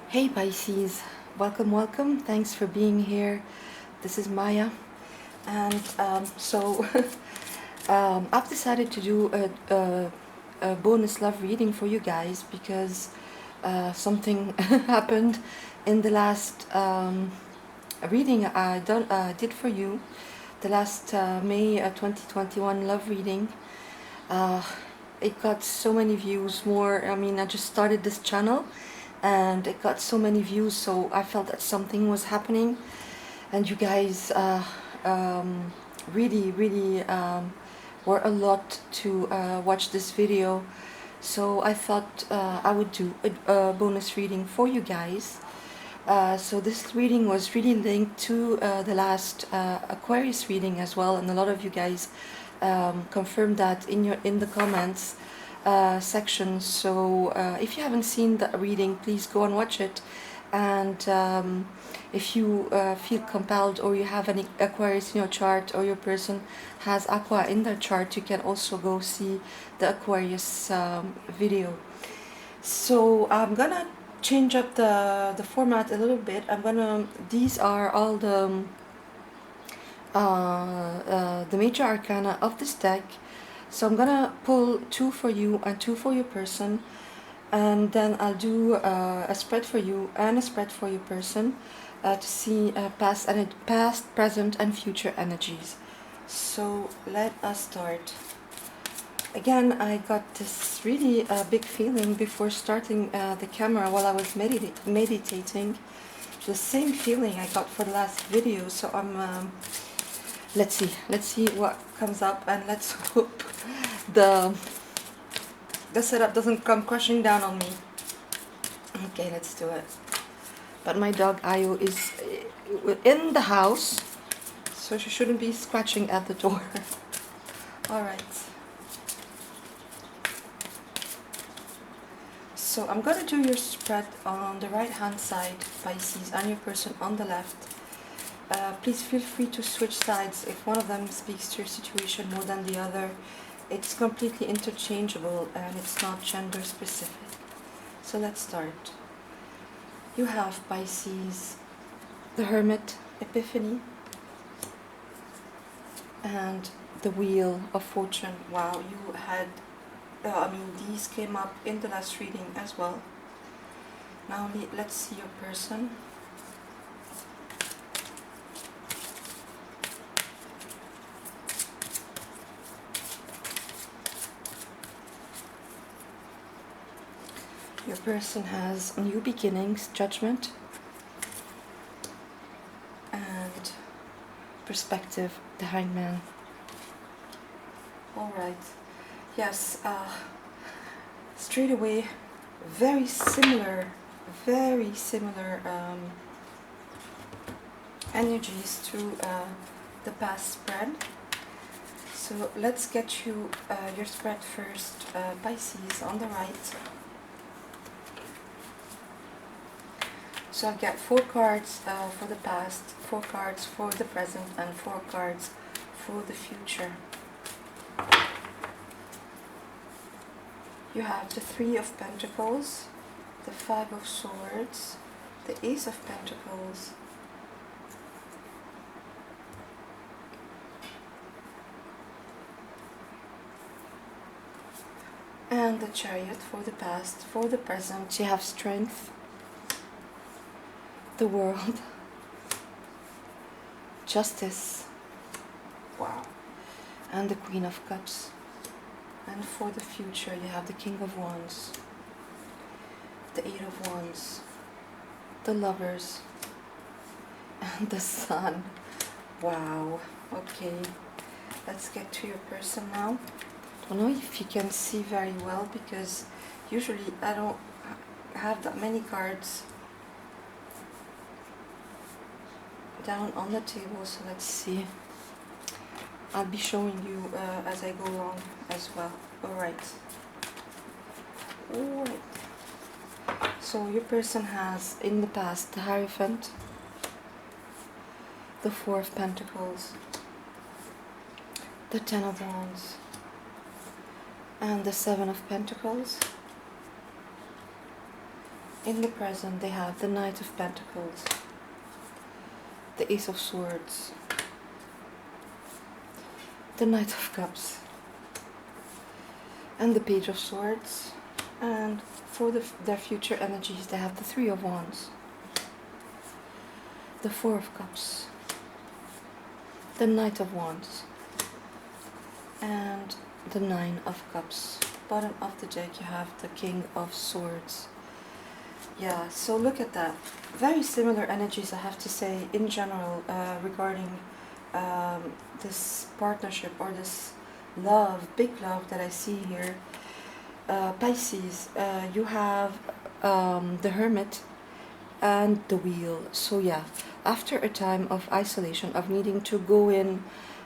Hey Pisces, welcome, welcome. Thanks for being here. This is Maya, and I've decided to do a bonus love reading for you guys because something happened in the last reading did for you, the last May 2021 love reading. Uh, it got so many views more. I mean, I just started this channel and it got so many views, so I felt that something was happening, and you guys really were a lot to watch this video, so I thought I would do a bonus reading for you guys. So this reading was really linked to the last Aquarius reading as well, and a lot of you guys confirmed that in the comments section. So if you haven't seen the reading, please go and watch it. And if you feel compelled, or you have any Aquarius in your chart, or your person has Aqua in their chart, you can also go see the Aquarius video. So I'm gonna change up the format a little bit. These are all the major arcana of this deck. So I'm gonna pull two for you and two for your person, and then I'll do a spread for you and a spread for your person to see past, present, and future energies. So let us start. Again, I got this really big feeling before starting the camera while I was meditating. The same feeling I got for the last video. So let's see what comes up, and let's hope the setup doesn't come crashing down on me. Okay, let's do it. But my dog Ayo is in the house, so she shouldn't be scratching at the door. All right. So I'm going to do your spread on the right hand side, Pisces, and your person on the left. Please feel free to switch sides if one of them speaks to your situation more than the other. It's completely interchangeable and it's not gender specific. So let's start. You have Pisces, the Hermit, Epiphany, and the Wheel of Fortune. Wow, you had these came up in the last reading as well. Now let's see your person. Your person has new beginnings, judgment, and perspective, the Hangman. All right. Yes, straight away, very similar energies to the past spread. So let's get you your spread first, Pisces, on the right. So I've got 4 cards for the past, 4 cards for the present, and 4 cards for the future. You have the 3 of Pentacles, the 5 of Swords, the Ace of Pentacles, and the Chariot for the past. For the present, you have Strength, the World, Justice, wow, and the Queen of Cups. And for the future, you have the King of Wands, the 8 of Wands, the Lovers, and the Sun. Wow. Okay, let's get to your person now. I don't know if you can see very well, because usually I don't have that many cards down on the table, so let's see. I'll be showing you as I go along as well. Alright. So your person has in the past the Hierophant, the 4 of Pentacles, the 10 of Wands, and the 7 of Pentacles, In the present, they have the Knight of Pentacles, the Ace of Swords, the Knight of Cups, and the Page of Swords. And for their future energies, they have the Three of Wands, the Four of Cups, the Knight of Wands, and the Nine of Cups. Bottom of the deck, you have the King of Swords. Yeah, so look at that. Very similar energies, I have to say, in general, regarding this partnership or this love, big love that I see here. Pisces, you have the Hermit and the Wheel. So yeah, after a time of isolation, of needing to go in,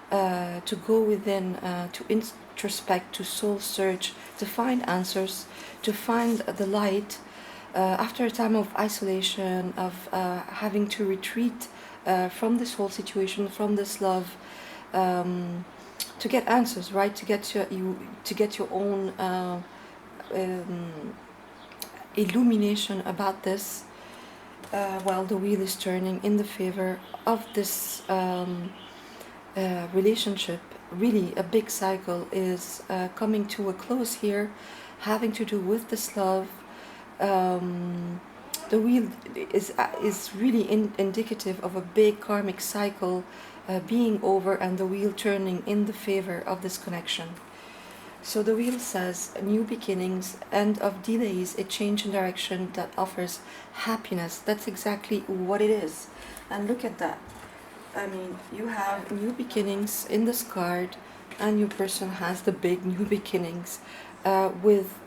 to go within, to introspect, to soul search, to find answers, to find the light, after a time of isolation, of having to retreat from this whole situation, from this love, to get answers, right? To get your own illumination about this. Well, the wheel is turning in the favor of this relationship. Really, a big cycle is coming to a close here, having to do with this love. The wheel is really indicative of a big karmic cycle being over, and the wheel turning in the favor of this connection. So the wheel says new beginnings, end of delays, a change in direction that offers happiness. That's exactly what it is. And look at that. I mean, you have new beginnings in this card, and your person has the big new beginnings with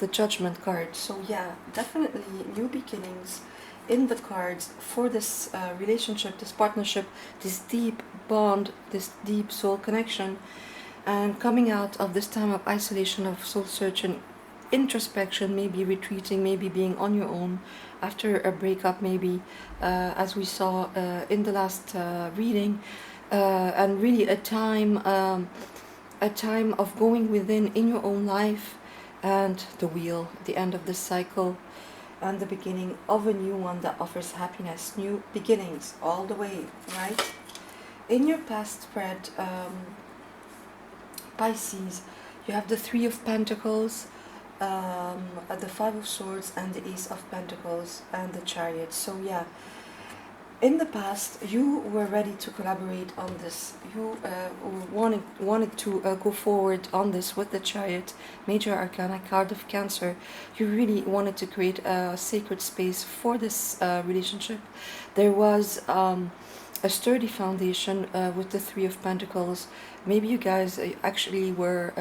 the Judgment card. So yeah, definitely new beginnings in the cards for this relationship, this partnership, this deep bond, this deep soul connection. And coming out of this time of isolation, of soul searching, introspection, maybe retreating, maybe being on your own after a breakup, maybe as we saw in the last reading, and really a time of going within in your own life, and the wheel, the end of this cycle, and the beginning of a new one that offers happiness, new beginnings all the way, right? In your past spread, Pisces, you have the Three of Pentacles, the Five of Swords, and the Ace of Pentacles, and the Chariot. So yeah, in the past you were ready to collaborate on this. You wanted to go forward on this with the Chariot, Major Arcana, card of Cancer. You really wanted to create a sacred space for this relationship. There was a sturdy foundation with the Three of Pentacles. Maybe you guys actually were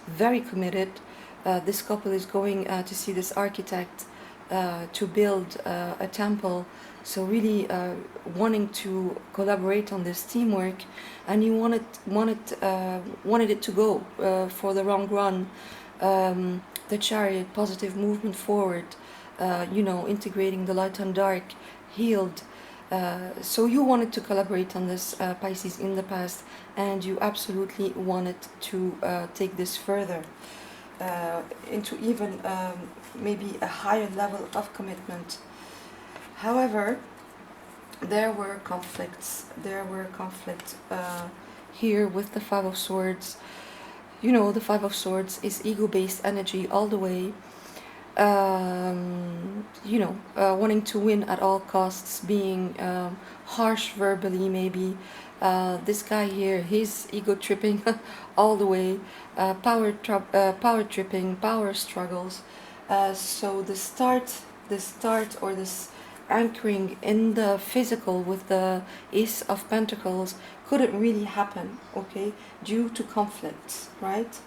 very committed. This couple is going to see this architect to build a temple. So really wanting to collaborate on this teamwork, and you wanted it to go for the long run. The Chariot, positive movement forward, integrating the light and dark, healed. So you wanted to collaborate on this, Pisces, in the past, and you absolutely wanted to take this further into even maybe a higher level of commitment. However, there were conflicts. Here with the Five of Swords. You know, the Five of Swords is ego-based energy all the way. Wanting to win at all costs, being harsh verbally, maybe. This guy here, he's ego tripping all the way, power tripping, power struggles. So the start or this anchoring in the physical with the Ace of Pentacles couldn't really happen, okay, due to conflicts, right?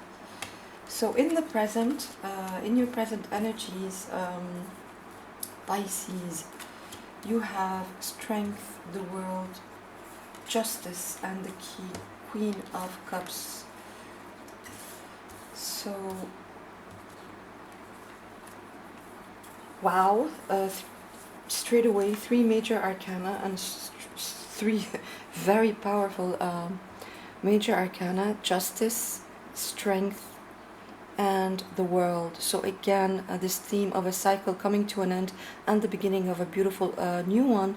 So in the present, in your present energies, Pisces, you have Strength, the World, Justice, and the Queen of Cups. So, wow, straight away 3 major arcana and 3 very powerful major arcana: Justice, Strength, and the world. So again, this theme of a cycle coming to an end and the beginning of a beautiful new one.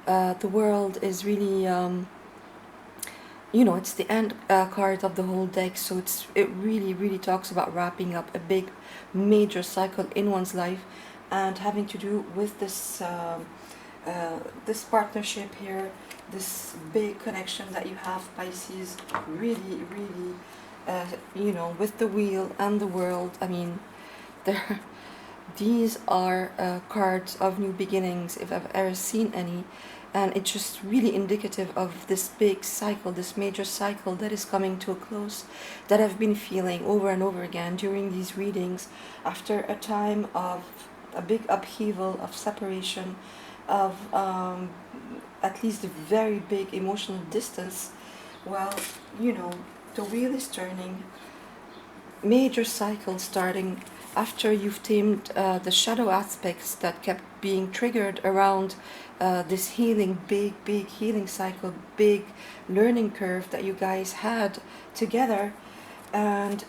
The world is really, it's the end card of the whole deck. So it really, really talks about wrapping up a big, major cycle in one's life, and having to do with this partnership here, this big connection that you have, Pisces. Really, really, with the wheel and the world. I mean, there. These are cards of new beginnings, if I've ever seen any, and it's just really indicative of this big cycle, this major cycle that is coming to a close, that I've been feeling over and over again during these readings, after a time of a big upheaval, of separation, of at least a very big emotional distance. Well, the wheel is turning, major cycle starting after you've tamed the shadow aspects that kept being triggered around this healing, big healing cycle, big learning curve that you guys had together. And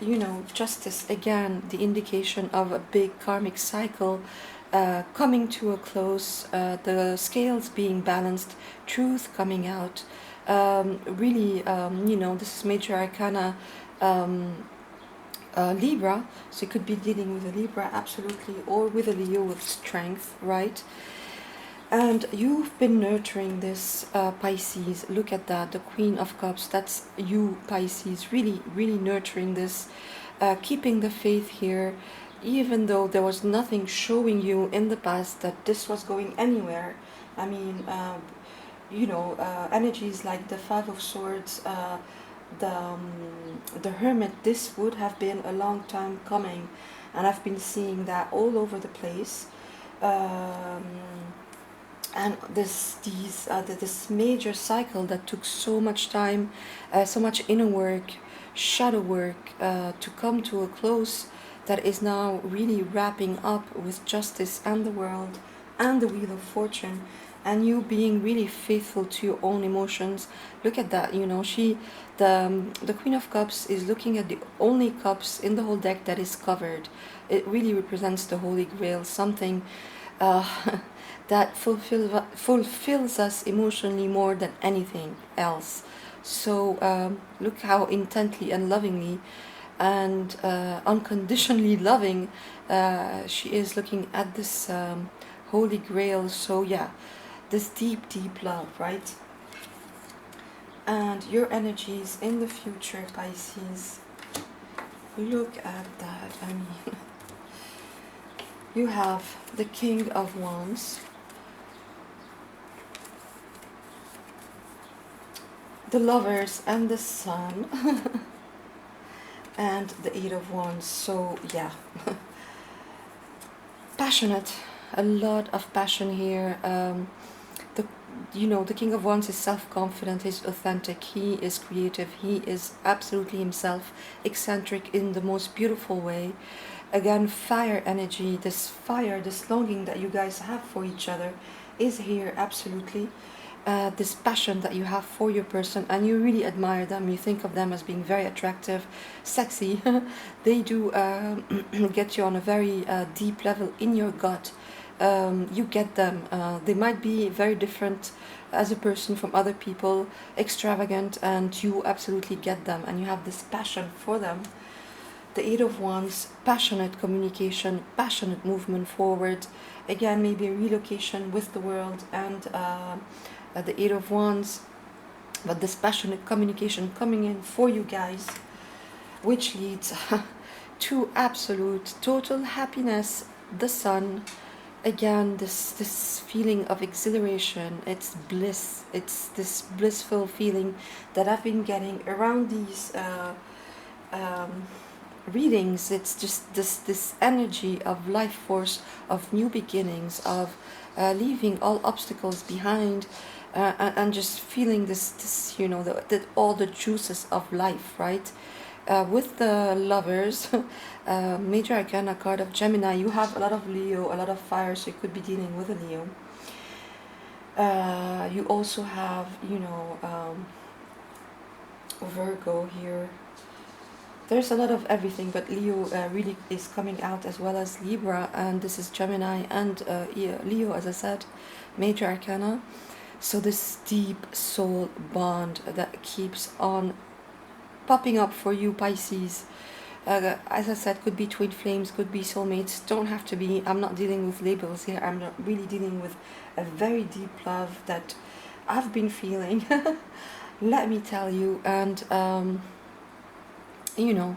justice, again, the indication of a big karmic cycle coming to a close, the scales being balanced, truth coming out. Really, this is major arcana Libra, so you could be dealing with a Libra, absolutely, or with a Leo with strength, right? And you've been nurturing this, Pisces. Look at that, the Queen of Cups. That's you, Pisces, really, really nurturing this, keeping the faith here, even though there was nothing showing you in the past that this was going anywhere. I mean, energies like the Five of Swords, the Hermit, this would have been a long time coming, and I've been seeing that all over the place. And this major cycle that took so much time, so much inner work, shadow work, to come to a close, that is now really wrapping up with justice and the world and the Wheel of Fortune, and you being really faithful to your own emotions. Look at that, the Queen of Cups is looking at the only cups in the whole deck that is covered. It really represents the Holy Grail, something that fulfills us emotionally more than anything else. So look how intently and lovingly and unconditionally loving she is looking at this Holy Grail. So yeah, this deep love, right? And your energies in the future, Pisces. Look at that. I mean, you have the King of Wands, the Lovers and the Sun, and the Eight of Wands. So yeah, passionate, a lot of passion here. The King of Wands is self-confident, he's authentic, he is creative, he is absolutely himself, eccentric in the most beautiful way. Again, fire energy, this fire, this longing that you guys have for each other is here, absolutely. This passion that you have for your person, and you really admire them, you think of them as being very attractive, sexy. They do get you on a very deep level in your gut. You get them. They might be very different as a person from other people, extravagant, and you absolutely get them, and you have this passion for them. The Eight of Wands, passionate communication, passionate movement forward. Again, maybe a relocation with the world and the Eight of Wands, but this passionate communication coming in for you guys, which leads to absolute total happiness. The Sun, again, this feeling of exhilaration, it's bliss, it's this blissful feeling that I've been getting around these readings. It's just this energy of life force, of new beginnings, of leaving all obstacles behind, and just feeling this all the juices of life, right? With the Lovers, major arcana card of Gemini, you have a lot of Leo, a lot of fire, so you could be dealing with a Leo. You also have, Virgo here. There's a lot of everything, but Leo really is coming out, as well as Libra, and this is Gemini and Leo, as I said, major arcana. So this deep soul bond that keeps on popping up for you, Pisces. As I said, could be twin flames, could be soulmates, don't have to be. I'm not dealing with labels here, I'm not really dealing with a very deep love that I've been feeling, let me tell you. And you know,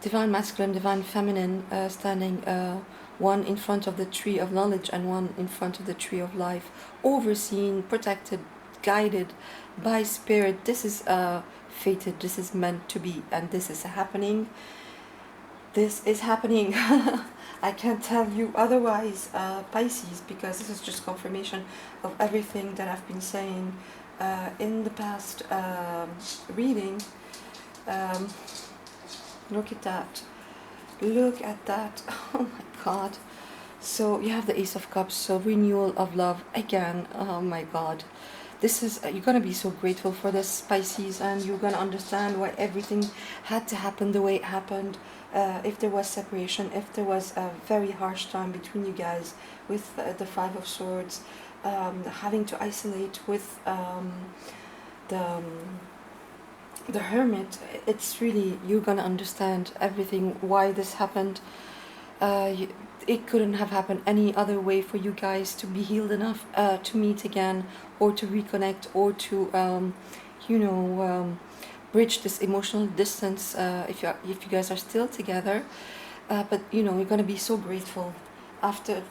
divine masculine, divine feminine, standing one in front of the tree of knowledge and one in front of the tree of life, overseen, protected, guided by spirit. This is fated, this is meant to be, and this is happening. This is happening. I can't tell you otherwise, Pisces, because this is just confirmation of everything that I've been saying in the past reading. Look at that. Look at that. Oh my god. So you have the Ace of Cups, so renewal of love again. Oh my god. This is, you're going to be so grateful for this, Pisces, and you're going to understand why everything had to happen the way it happened. If there was separation, if there was a very harsh time between you guys with the Five of Swords, having to isolate with the Hermit, it's really, you're going to understand everything, why this happened. It couldn't have happened any other way for you guys to be healed enough to meet again, or to reconnect, or to bridge this emotional distance if you guys are still together. But you're going to be so grateful after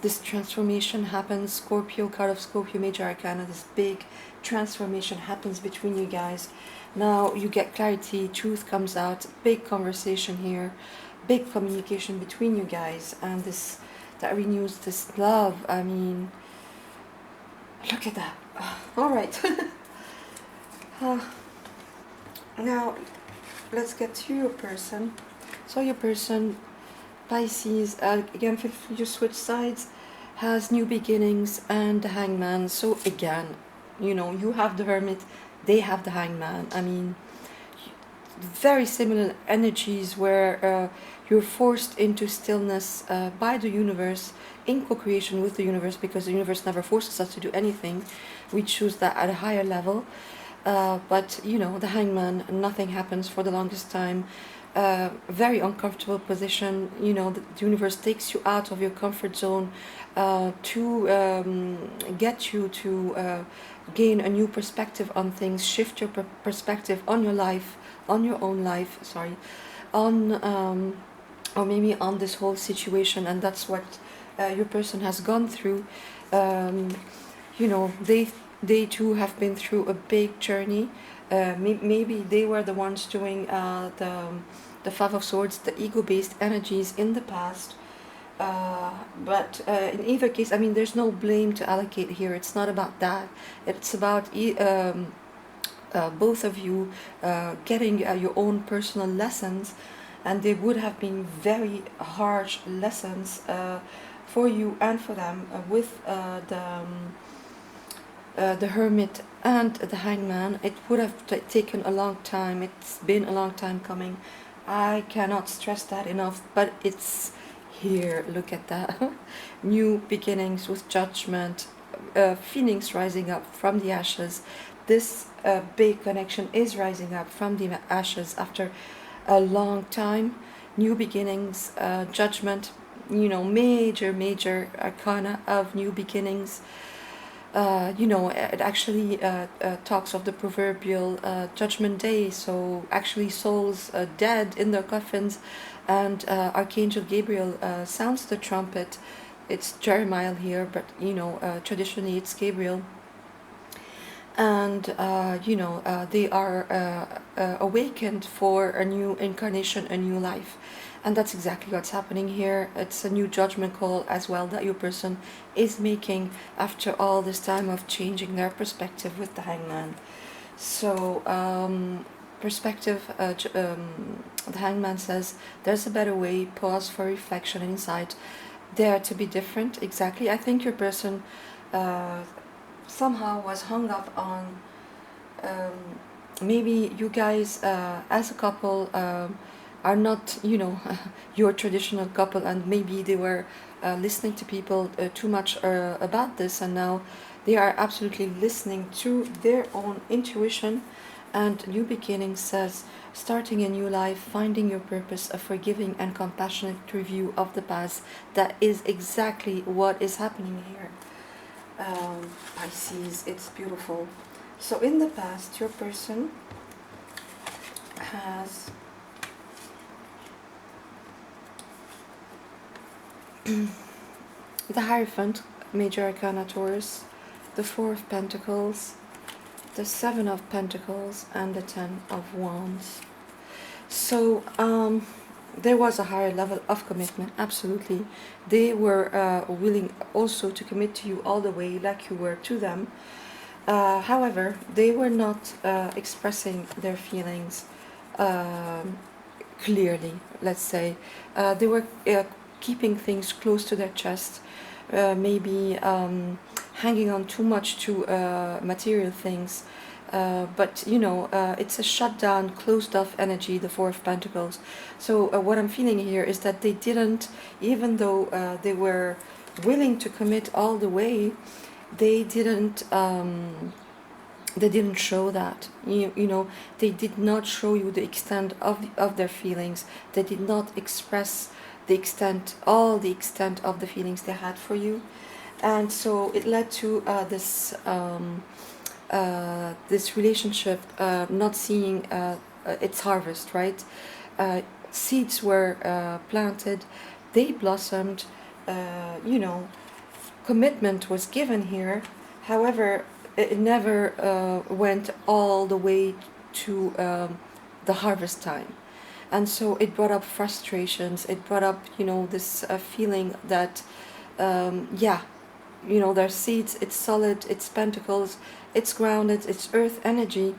this transformation happens. Scorpio, card of Scorpio, major arcana, this big transformation happens between you guys. Now you get clarity, truth comes out, big conversation here, big communication between you guys, and that renews this love. I mean, look at that. All right. Now let's get to your person. So your person, Pisces, again, if you switch sides, has new beginnings and the Hangman. So again, you have the Hermit, they have the Hangman. I mean, very similar energies where you're forced into stillness by the universe, in co-creation with the universe, because the universe never forces us to do anything. We choose that at a higher level. But the Hangman, nothing happens for the longest time. Very uncomfortable position. The universe takes you out of your comfort zone to get you to gain a new perspective on things, shift your perspective on your life, on your own life, sorry, on or maybe on this whole situation. And that's what your person has gone through. They too have been through a big journey. Maybe they were the ones doing the Five of Swords, the ego-based energies in the past. But in either case, I mean, there's no blame to allocate here. It's not about that. It's about both of you getting your own personal lessons, and they would have been very harsh lessons for you and for them with the Hermit and the Hangman. It would have taken a long time. It's been a long time coming. I cannot stress that enough, but it's here. Look at that. New beginnings with judgment, phoenix rising up from the ashes. This big connection is rising up from the ashes after a long time. New beginnings, judgment, major arcana of new beginnings. It actually talks of the proverbial judgment day. So actually souls dead in their coffins, and Archangel Gabriel sounds the trumpet. It's Jeremiah here, but traditionally it's Gabriel. And they are awakened for a new incarnation, a new life. And that's exactly what's happening here. It's a new judgment call as well that your person is making after all this time of changing their perspective with the Hangman. So perspective, the Hangman says, there's a better way, pause for reflection and insight, dare to be different. Exactly. I think your person somehow was hung up on maybe you guys as a couple are not, you know, your traditional couple, and maybe they were listening to people too much about this, and now they are absolutely listening to their own intuition. And New Beginning says, starting a new life, finding your purpose, a forgiving and compassionate review of the past. That is exactly what is happening here. Pisces, it's beautiful. So in the past, your person has the Hierophant, Major Arcana Taurus, the Four of Pentacles, the Seven of Pentacles, and the Ten of Wands. So there was a higher level of commitment, absolutely. They were willing also to commit to you all the way like you were to them. However, they were not expressing their feelings clearly, let's say. They were keeping things close to their chest, maybe hanging on too much to material things. But you know, it's a shut down, closed off energy, the Four of Pentacles. So what I'm feeling here is that they didn't, even though they were willing to commit all the way, they didn't show that. You know, they did not show you the extent of their feelings. They did not express the extent, all the extent of the feelings they had for you. And so it led to this relationship not seeing its harvest, right? Seeds were planted, they blossomed, you know, commitment was given here. However, it never went all the way to the harvest time. And so it brought up frustrations, it brought up, you know, this feeling that, yeah, you know, there's seeds, it's solid, it's pentacles, it's grounded, it's earth energy,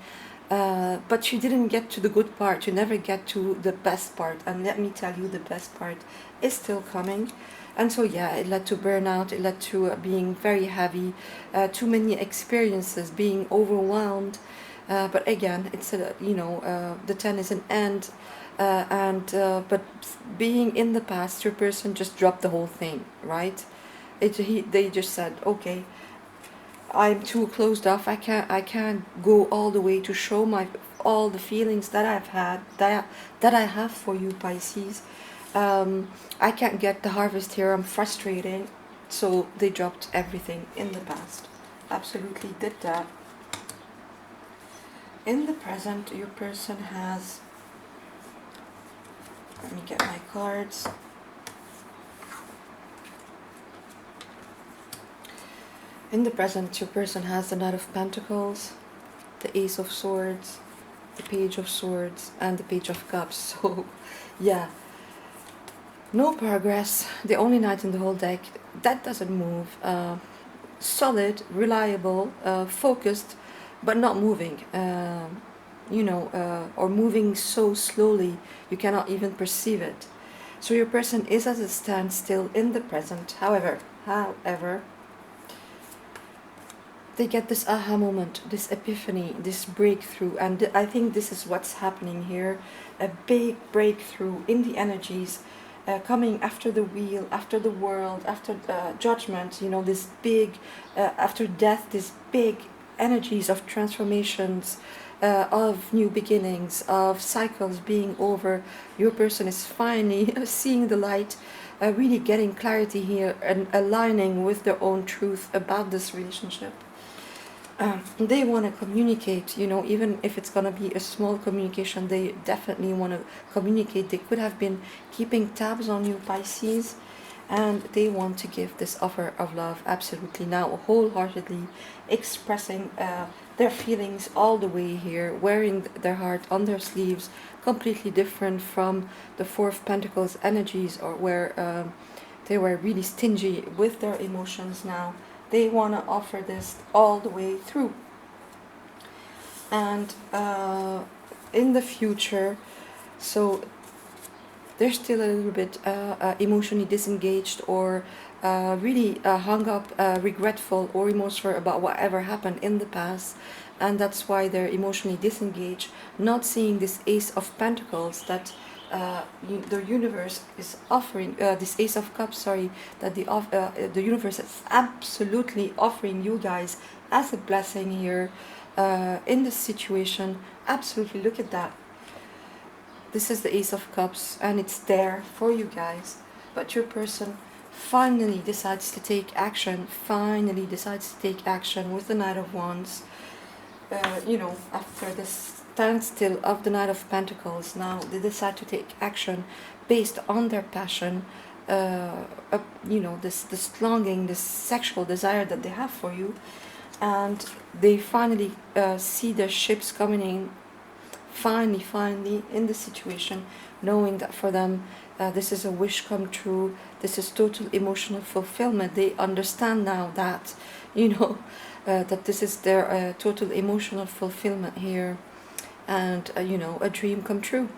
but you didn't get to the good part, you never get to the best part. And let me tell you, the best part is still coming. And so yeah, it led to burnout, it led to being very heavy, too many experiences, being overwhelmed. But again, it's a, you know, the 10 is an end. But being in the past, your person just dropped the whole thing, right? They just said, okay, I'm too closed off. I can't go all the way to show my all the feelings that I've had, that I have for you, Pisces. I can't get the harvest here. I'm frustrated. So they dropped everything in the past. Absolutely did that. In the present, your person has, let me get my cards. In the present, your person has the Knight of Pentacles, the Ace of Swords, the Page of Swords, and the Page of Cups. So, yeah, no progress. The only knight in the whole deck that doesn't move. Solid, reliable, focused, but not moving. You know, or moving so slowly you cannot even perceive it. So your person is at a standstill in the present. However, they get this aha moment, this epiphany, this breakthrough, and I think this is what's happening here. A big breakthrough in the energies, coming after the wheel, after the world, after judgment, you know, this big, after death, this big energies of transformations, of new beginnings, of cycles being over. Your person is finally seeing the light, really getting clarity here and aligning with their own truth about this relationship. They want to communicate, you know, even if it's going to be a small communication, they definitely want to communicate. They could have been keeping tabs on you, Pisces, and they want to give this offer of love absolutely now, wholeheartedly, expressing their feelings all the way here, wearing their heart on their sleeves, completely different from the Four of Pentacles energies, or where they were really stingy with their emotions. Now they want to offer this all the way through. And in the future, so they're still a little bit emotionally disengaged, or really hung up, regretful or remorseful about whatever happened in the past. and that's why they're emotionally disengaged, not seeing this Ace of Pentacles that the universe is offering, this Ace of Cups, sorry, that the universe is absolutely offering you guys as a blessing here in this situation. Absolutely, look at that. This is the Ace of Cups, and it's there for you guys. But your person finally decides to take action, with the Knight of Wands. After this standstill of the Knight of Pentacles, now they decide to take action based on their passion, this longing, this sexual desire that they have for you. And they finally see their ships coming in, finally in the situation, knowing that for them this is a wish come true, this is total emotional fulfillment. They understand now that that this is their total emotional fulfillment here, and a dream come true,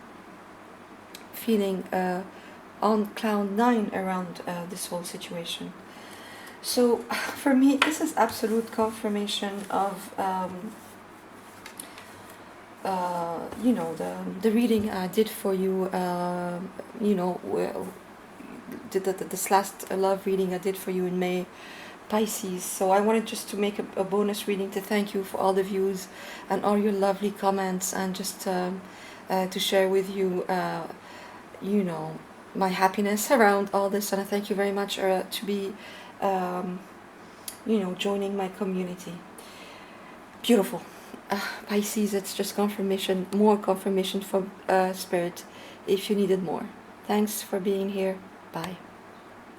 feeling on cloud 9 around this whole situation. So for me, this is absolute confirmation of the reading I did for you, this last love reading I did for you in May, Pisces. So I wanted just to make a bonus reading to thank you for all the views and all your lovely comments, and just to share with you, my happiness around all this. And I thank you very much to be, joining my community. Beautiful. Pisces, it's just confirmation, more confirmation from Spirit if you needed more. Thanks for being here. Bye.